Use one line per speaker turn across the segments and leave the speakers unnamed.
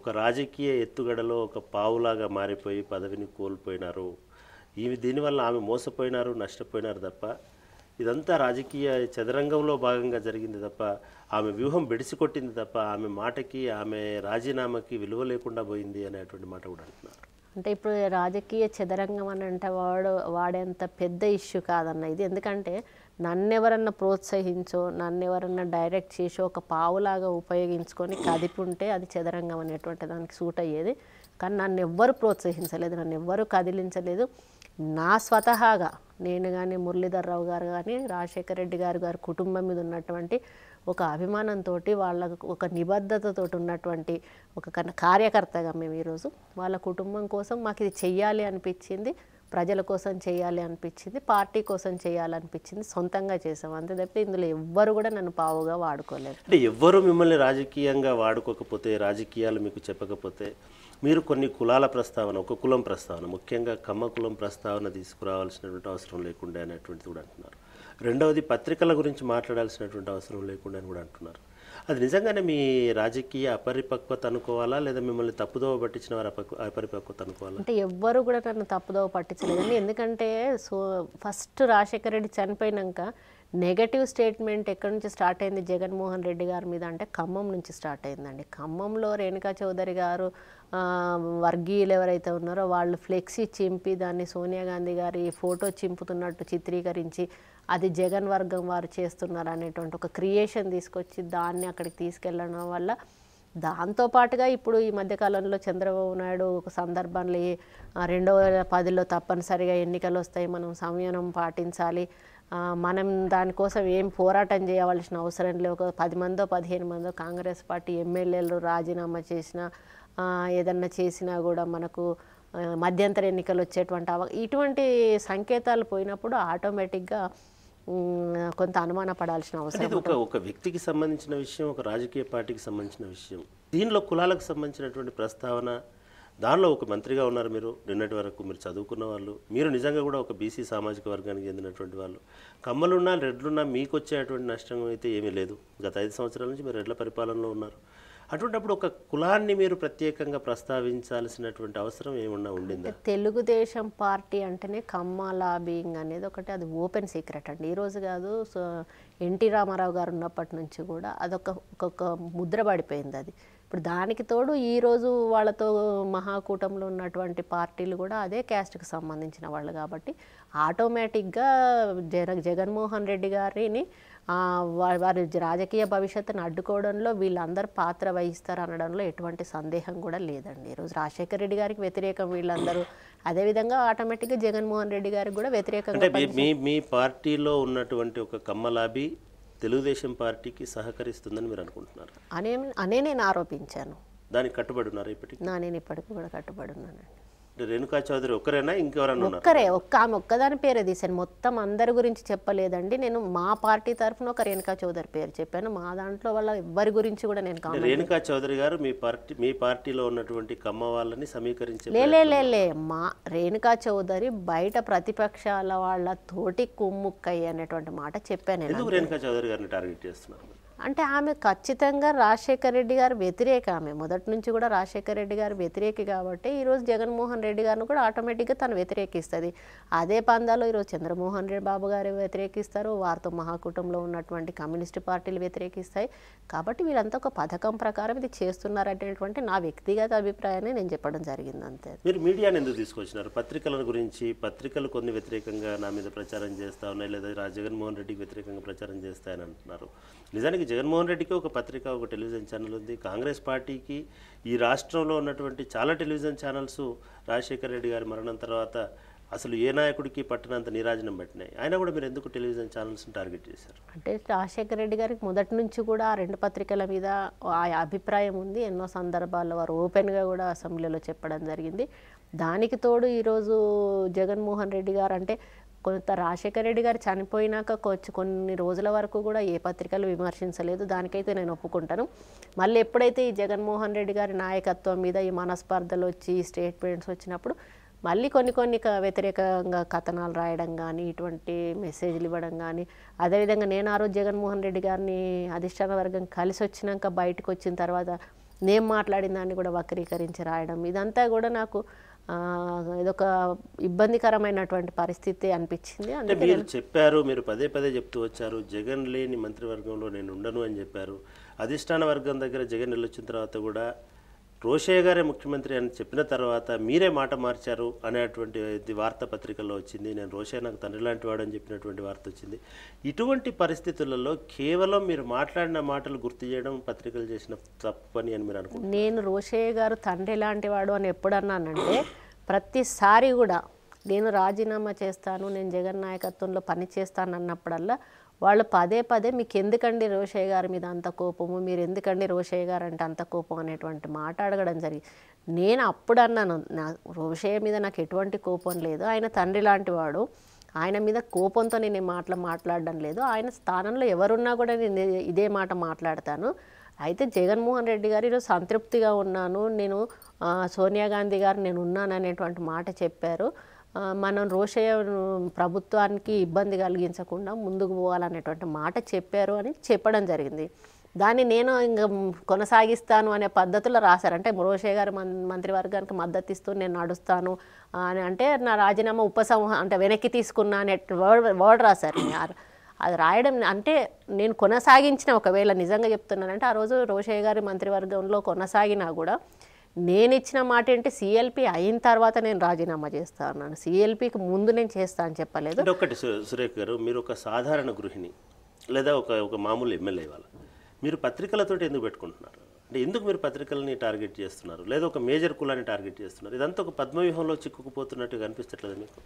ఒక రాజకీయ ఎత్తుగడలో ఒక పావులాగా మారిపోయి పదవిని కోల్పోయినారు. దీనివల్ల ఆమె మోసపోయినారు, నష్టపోయినారు తప్ప ఇదంతా రాజకీయ చదరంగంలో భాగంగా జరిగింది తప్ప ఆమె వ్యూహం బెడిసికొట్టింది తప్ప ఆమె మాటకి ఆమె రాజీనామాకి విలువ లేకుండా పోయింది అనేటువంటి మాట కూడా అంటున్నారు.
అంటే ఇప్పుడు రాజకీయ చదరంగం అని అంటే వాడేంత పెద్ద ఇష్యూ కాదన్న ఇది. ఎందుకంటే నన్నెవరన్నా ప్రోత్సహించో, నన్నెవరన్నా డైరెక్ట్ చేసో ఒక పావులాగా ఉపయోగించుకొని కదిపి ఉంటే అది చదరంగం అనేటువంటి దానికి సూట్ అయ్యేది. కానీ నన్ను ఎవ్వరు ప్రోత్సహించలేదు, నన్ను ఎవ్వరు కదిలించలేదు. నా స్వతహాగా నేను కానీ, మురళీధర్ రావు గారు కానీ, రాజశేఖర రెడ్డి గారి కుటుంబం మీద ఉన్నటువంటి ఒక అభిమానంతో, వాళ్ళకు ఒక నిబద్ధతతో ఉన్నటువంటి ఒక కార్యకర్తగా మేము ఈరోజు వాళ్ళ కుటుంబం కోసం మాకు ఇది చెయ్యాలి అనిపించింది, ప్రజల కోసం చేయాలి అనిపించింది, పార్టీ కోసం చేయాలనిపించింది, సొంతంగా చేసాం. అంతే తప్పితే ఇందులో ఎవ్వరు కూడా నన్ను పావుగా వాడుకోలేదు.
అంటే ఎవ్వరు మిమ్మల్ని రాజకీయంగా వాడుకోకపోతే, రాజకీయాలు మీకు చెప్పకపోతే మీరు కొన్ని కులాల ప్రస్తావన, ఒక కులం ప్రస్తావన, ముఖ్యంగా కమ్మ కులం ప్రస్తావన తీసుకురావాల్సినటువంటి అవసరం లేకుండా అనేటువంటిది కూడా అంటున్నారు. రెండవది పత్రికల గురించి మాట్లాడాల్సినటువంటి అవసరం లేకుండా అని కూడా అంటున్నారు. అది నిజంగానే మీ రాజకీయ అపరిపక్వత అనుకోవాలా, లేదా మిమ్మల్ని తప్పుదోవ పట్టించిన వారు అపరిపక్వత అనుకోవాలా?
అంటే ఎవ్వరు కూడా నన్ను తప్పుదోవ పట్టించలేదండి. ఎందుకంటే ఫస్ట్ రాజశేఖర రెడ్డి చనిపోయినాక నెగటివ్ స్టేట్మెంట్ ఎక్కడి నుంచి స్టార్ట్ అయింది జగన్మోహన్ రెడ్డి గారి మీద అంటే ఖమ్మం నుంచి స్టార్ట్ అయిందండి. ఖమ్మంలో రేణుకా చౌదరి గారు వర్గీయులు ఎవరైతే ఉన్నారో వాళ్ళు ఫ్లెక్సీ చింపి దాన్ని సోనియా గాంధీ గారి ఫోటో చింపుతున్నట్టు చిత్రీకరించి అది జగన్ వర్గం వారు చేస్తున్నారు అనేటువంటి ఒక క్రియేషన్ తీసుకొచ్చి దాన్ని అక్కడికి తీసుకెళ్ళడం వల్ల, దాంతోపాటుగా ఇప్పుడు ఈ మధ్యకాలంలో చంద్రబాబు నాయుడు ఒక సందర్భంలో 2010లో తప్పనిసరిగా ఎన్నికలు వస్తాయి, మనం సంయమనం పాటించాలి, మనం దానికోసం ఏం పోరాటం చేయవలసిన అవసరం లేదు, ఒక 10 మందో 15 మందో కాంగ్రెస్ పార్టీ ఎమ్మెల్యేలు రాజీనామా చేసినా ఏదన్నా చేసినా కూడా మనకు మధ్యంతర ఎన్నికలు వచ్చేటువంటి ఇటువంటి సంకేతాలు పోయినప్పుడు ఆటోమేటిక్గా కొంత అనుమాన పడాల్సిన అవసరం.
ఒక వ్యక్తికి సంబంధించిన విషయం, ఒక రాజకీయ పార్టీకి సంబంధించిన విషయం. దీనిలో కులాలకు సంబంధించినటువంటి ప్రస్తావన, దానిలో ఒక మంత్రిగా ఉన్నారు మీరు, నిన్నటి వరకు మీరు చదువుకున్న వాళ్ళు, మీరు నిజంగా కూడా ఒక బీసీ సామాజిక వర్గానికి చెందినటువంటి వాళ్ళు. కమ్మలున్నా రెడ్లున్నా మీకు వచ్చేటువంటి నష్టం అయితే ఏమీ లేదు. గత 5 సంవత్సరాల నుంచి మీరు రెడ్ల పరిపాలనలో ఉన్నారు. అటువంటిప్పుడు ఒక కులాన్ని మీరు ప్రత్యేకంగా ప్రస్తావించాల్సినటువంటి అవసరం ఏమన్నా ఉండిందా?
తెలుగుదేశం పార్టీ అంటేనే కమ్మ లాబింగ్ అనేది ఒకటి, అది ఓపెన్ సీక్రెట్ అండి. ఈరోజు కాదు, ఎన్టీ రామారావు గారు ఉన్నప్పటి నుంచి కూడా అదొక ముద్ర పడిపోయింది అది. ఇప్పుడు దానికి తోడు ఈరోజు వాళ్ళతో మహాకూటంలో ఉన్నటువంటి పార్టీలు కూడా అదే క్యాస్ట్కి సంబంధించిన వాళ్ళు కాబట్టి ఆటోమేటిక్గా జగన్మోహన్ రెడ్డి గారిని వారి రాజకీయ భవిష్యత్తును అడ్డుకోవడంలో వీళ్ళందరూ పాత్ర వహిస్తారు అనడంలో ఎటువంటి సందేహం కూడా లేదండి. ఈరోజు రాజశేఖర రెడ్డి గారికి వ్యతిరేకం వీళ్ళందరూ, అదేవిధంగా ఆటోమేటిక్గా జగన్మోహన్ రెడ్డి గారికి కూడా వ్యతిరేకంగా.
మీ పార్టీలో ఉన్నటువంటి ఒక కమ్మలాబీ తెలుగుదేశం పార్టీకి సహకరిస్తుందని మీరు అనుకుంటున్నారు
అనే నేను ఆరోపించాను.
దానికి కట్టుబడి ఉన్నారు ఇప్పటికి?
నేను ఇప్పటికి కూడా కట్టుబడి ఉన్నానండి.
రేణుకా చౌదరి ఒక్కరేనా, ఇంకెవరన్నా?
ఆమె ఒక్కదాని పేరే తీశాను, మొత్తం అందరి గురించి చెప్పలేదండి. నేను మా పార్టీ తరఫున ఒక రేణుకా చౌదరి పేరు చెప్పాను, మా దాంట్లో వాళ్ళ ఎవ్వరి గురించి కూడా నేను కామెంట్.
రేణుకా చౌదరి గారు మీ పార్టీలో ఉన్నటువంటి కమ్మ వాళ్ళని సమీకరించే
లే మా రేణుకా చౌదరి బయట ప్రతిపక్షాల వాళ్ళ తోటి కుమ్ముక్కయ్య అనేటువంటి మాట చెప్పాను.
ఎందుకు రేణుకా చౌదరి గారిని టార్గెట్ చేస్తున్నారు?
అంటే ఆమె ఖచ్చితంగా రాజశేఖర రెడ్డి గారు వ్యతిరేక, ఆమె మొదటి నుంచి కూడా రాజశేఖర రెడ్డి గారు వ్యతిరేకి కాబట్టి ఈరోజు జగన్మోహన్ రెడ్డి గారిని కూడా ఆటోమేటిక్గా తను వ్యతిరేకిస్తుంది. అదే పందాలో ఈరోజు చంద్రమోహన్ రెడ్డి బాబు గారు వ్యతిరేకిస్తారు, వారితో మహాకూటంలో ఉన్నటువంటి కమ్యూనిస్టు పార్టీలు వ్యతిరేకిస్తాయి. కాబట్టి వీళ్ళంతా ఒక పథకం ప్రకారం ఇది చేస్తున్నారనేటువంటి నా వ్యక్తిగత అభిప్రాయాన్ని నేను చెప్పడం జరిగింది అంతే.
మీరు మీడియాని ఎందుకు తీసుకొచ్చినారు? పత్రికల గురించి, పత్రికలు కొన్ని వ్యతిరేకంగా నా మీద ప్రచారం చేస్తా ఉన్నాయి, లేదా జగన్మోహన్ రెడ్డికి వ్యతిరేకంగా ప్రచారం చేస్తాయని అంటున్నారు. నిజానికి జగన్మోహన్ రెడ్డికి ఒక పత్రిక, ఒక టెలివిజన్ ఛానల్ ఉంది. కాంగ్రెస్ పార్టీకి ఈ రాష్ట్రంలో ఉన్నటువంటి చాలా టెలివిజన్ ఛానల్స్ రాజశేఖర రెడ్డి గారి మరణం తర్వాత అసలు ఏ నాయకుడికి పట్టనంత నీరాజనం పట్టినాయి. అయినా కూడా మీరు ఎందుకు టెలివిజన్ ఛానల్స్ని టార్గెట్ చేశారు?
అంటే రాజశేఖర రెడ్డి గారికి మొదటి నుంచి కూడా 2 పత్రికల మీద ఆ అభిప్రాయం ఉంది. ఎన్నో సందర్భాల్లో వారు ఓపెన్గా కూడా అసెంబ్లీలో చెప్పడం జరిగింది. దానికి తోడు ఈరోజు జగన్మోహన్ రెడ్డి గారు అంటే కొంత రాజశేఖర రెడ్డి గారు చనిపోయినాక కొన్ని రోజుల వరకు కూడా ఏ పత్రికలు విమర్శించలేదు, దానికైతే నేను ఒప్పుకుంటాను. మళ్ళీ ఎప్పుడైతే ఈ జగన్మోహన్ రెడ్డి గారి నాయకత్వం మీద ఈ మనస్పర్ధలు వచ్చి స్టేట్మెంట్స్ వచ్చినప్పుడు మళ్ళీ కొన్ని వ్యతిరేకంగా కథనాలు రాయడం కానీ, ఇటువంటి మెసేజ్లు ఇవ్వడం కానీ, అదేవిధంగా నేను ఆ రోజు జగన్మోహన్ రెడ్డి గారిని అధిష్టాన వర్గం కలిసి వచ్చినాక బయటకు వచ్చిన తర్వాత నేను మాట్లాడిన దాన్ని కూడా వక్రీకరించి రాయడం, ఇదంతా కూడా నాకు ఇదొక ఇబ్బందికరమైనటువంటి పరిస్థితి అనిపించింది.
అంటే మీరు చెప్పారు, మీరు పదే పదే చెప్తూ వచ్చారు, జగన్ లేని మంత్రివర్గంలో నేను ఉండను అని చెప్పారు. అధిష్టాన వర్గం దగ్గర జగన్ వెళ్ళొచ్చిన తర్వాత కూడా రోషయ్య గారే ముఖ్యమంత్రి అని చెప్పిన తర్వాత మీరే మాట మార్చారు అనేటువంటి వార్తాపత్రికల్లో వచ్చింది. నేను రోషయ్య నాకు తండ్రి లాంటి వాడు అని చెప్పినటువంటి వార్త వచ్చింది. ఇటువంటి పరిస్థితులలో కేవలం మీరు మాట్లాడిన మాటలు గుర్తు చేయడం పత్రికలు చేసిన తప్పని అని మీరు అనుకుంటున్నారు?
నేను రోషయ్య గారు తండ్రి లాంటి వాడు అని ఎప్పుడన్నానంటే, ప్రతిసారి కూడా నేను రాజీనామా చేస్తాను, నేను జగన్ నాయకత్వంలో పని చేస్తాను అన్నప్పుడల్లా వాళ్ళు పదే పదే మీకు ఎందుకండి రోషయ్య గారి మీద అంత కోపము, మీరు ఎందుకండి రోషయ్య గారు అంటే అంత కోపం అనేటువంటి మాట అడగడం జరిగింది. నేను అప్పుడు అన్నాను, నా రోషయ్య మీద నాకు ఎటువంటి కోపం లేదు, ఆయన తండ్రి లాంటి వాడు, ఆయన మీద కోపంతో నేను మాట్లాడడం లేదు, ఆయన స్థానంలో ఎవరున్నా కూడా నేను ఇదే మాట మాట్లాడతాను. అయితే జగన్మోహన్ రెడ్డి గారు ఈరోజు సంతృప్తిగా ఉన్నాను, నేను సోనియా గాంధీ గారు నేను ఉన్నాను అనేటువంటి మాట చెప్పారు. మనం రోషయ్య ప్రభుత్వానికి ఇబ్బంది కలిగించకుండా ముందుకు పోవాలనేటువంటి మాట చెప్పారు అని చెప్పడం జరిగింది. దాన్ని నేను ఇంకా కొనసాగిస్తాను అనే పద్ధతిలో రాశారు. అంటే రోషయ్య గారు మంత్రివర్గానికి మద్దతు ఇస్తూ నేను నడుస్తాను అని అంటే నా రాజీనామా అంటే వెనక్కి తీసుకున్నా అనే వర్డ్ రాశారు. అది రాయడం అంటే నేను కొనసాగించిన, ఒకవేళ నిజంగా చెప్తున్నానంటే ఆ రోజు రోషయ్య గారి మంత్రివర్గంలో కొనసాగినా కూడా నేను ఇచ్చిన మాట ఏంటి, సిఎల్పి అయిన తర్వాత నేను రాజీనామా చేస్తా అన్నాను, సిఎల్పికి ముందు నేను చేస్తా అని చెప్పలేదు.
ఒకటి సురేఖ గారు, మీరు ఒక సాధారణ గృహిణి లేదా ఒక మామూలు ఎమ్మెల్యే వాళ్ళ, మీరు పత్రికలతో ఎందుకు పెట్టుకుంటున్నారు? అంటే ఎందుకు మీరు పత్రికలని టార్గెట్ చేస్తున్నారు, లేదా ఒక మేజర్ కులాన్ని టార్గెట్ చేస్తున్నారు? ఇదంతా ఒక పద్మవ్యూహంలో చిక్కుకుపోతున్నట్టుగా అనిపించట్లేదు మీకు?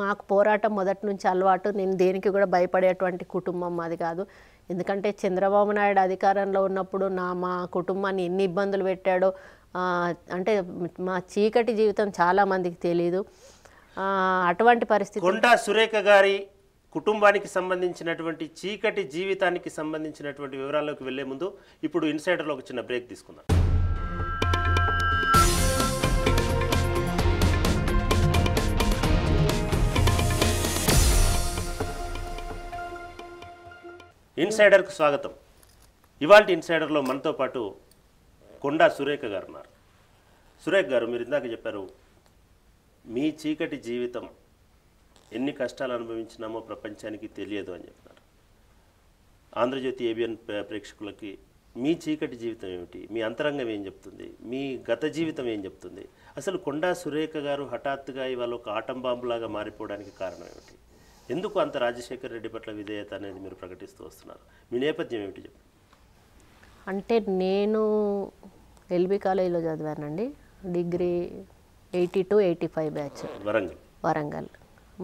మాకు పోరాటం మొదటి నుంచి అలవాటు. నేను దేనికి కూడా భయపడేటువంటి కుటుంబం అది కాదు. ఎందుకంటే చంద్రబాబు నాయుడు అధికారంలో ఉన్నప్పుడు మా కుటుంబాన్ని ఎన్ని ఇబ్బందులు పెట్టాడో, అంటే మా చీకటి జీవితం చాలామందికి తెలీదు. అటువంటి పరిస్థితి
కొండా సురేఖ గారి కుటుంబానికి సంబంధించినటువంటి చీకటి జీవితానికి సంబంధించినటువంటి వివరాల్లోకి వెళ్లే ముందు ఇప్పుడు ఇన్సైడర్లో ఒక చిన్న బ్రేక్ తీసుకుందాం. ఇన్సైడర్కు స్వాగతం. ఇవాల్టి ఇన్సైడర్లో మనతో పాటు కొండా సురేఖ గారు ఉన్నారు. సురేఖ గారు, మీరు ఇందాక చెప్పారు మీ చీకటి జీవితం ఎన్ని కష్టాలు అనుభవించినామో ప్రపంచానికి తెలియదు అని చెప్పినారు. ఆంధ్రజ్యోతి ఏబిఎన్ ప్రేక్షకులకి మీ చీకటి జీవితం ఏమిటి, మీ అంతరంగం ఏం చెప్తుంది, మీ గత జీవితం ఏం చెప్తుంది, అసలు కొండా సురేఖ గారు హఠాత్తుగా ఇవాళ ఒక ఆటం బాంబులాగా మారిపోవడానికి కారణం ఏమిటి, ఎందుకు అంత రాజశేఖర్ రెడ్డి పట్ల విధేయత అనేది మీరు ప్రకటిస్తూ వస్తున్నారు, మీ నేపథ్యం ఏమిటి చెప్పండి.
అంటే నేను ఎల్బీ కాలేజీలో చదివానండి, డిగ్రీ 82-85 బ్యాచ్ వరంగల్.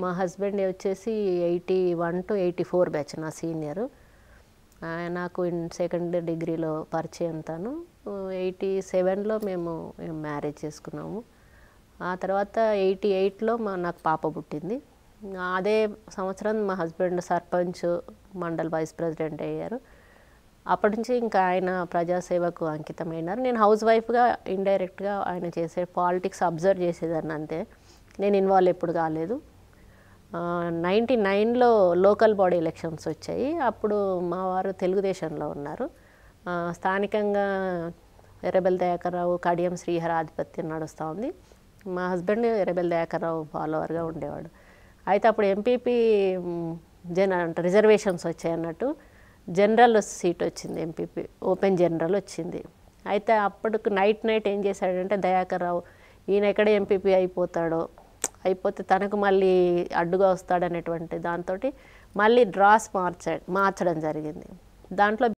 మా హస్బెండ్ వచ్చేసి 81 to 84 బ్యాచ్, నా సీనియరు. నాకు సెకండ్ డిగ్రీలో పరిచయం తాను. 87లో మేము మ్యారేజ్ చేసుకున్నాము. ఆ తర్వాత 88లో నాకు పాప పుట్టింది. అదే సంవత్సరం మా husband sarpanch, mandal vice president అయ్యారు. అప్పటి నుంచి ఇంకా ఆయన ప్రజాసేవకు అంకితమైనారు. నేను హౌస్ వైఫ్గా ఇండైరెక్ట్గా ఆయన చేసే పాలిటిక్స్ అబ్జర్వ్ చేసేదాన్ని అంతే, నేను ఇన్వాల్వ్ ఎప్పుడు కాలేదు. 99లో లోకల్ బాడీ ఎలక్షన్స్ వచ్చాయి. అప్పుడు మా వారు తెలుగుదేశంలో ఉన్నారు. స్థానికంగా ఎర్రబెల్లి దయాకర్ రావు, కడియం శ్రీహరి ఆధిపత్యం నడుస్తూ ఉంది. మా హస్బెండ్ ఎర్రబెల్లి దయాకర్ రావు ఫాలోవర్గా ఉండేవాడు. అయితే అప్పుడు ఎంపీపీ రిజర్వేషన్స్ వచ్చాయి అన్నట్టు, జనరల్ సీట్ వచ్చింది, ఎంపీపీ ఓపెన్ జనరల్ వచ్చింది. అయితే అప్పటికి నైట్ ఏం చేశాడంటే దయాకర్ రావు, ఈయన ఎక్కడ ఎంపీపీ అయిపోతే తనకు మళ్ళీ అడ్డుగా వస్తాడనేటువంటి దాంతో మళ్ళీ డ్రాస్ మార్చడం జరిగింది. దాంట్లో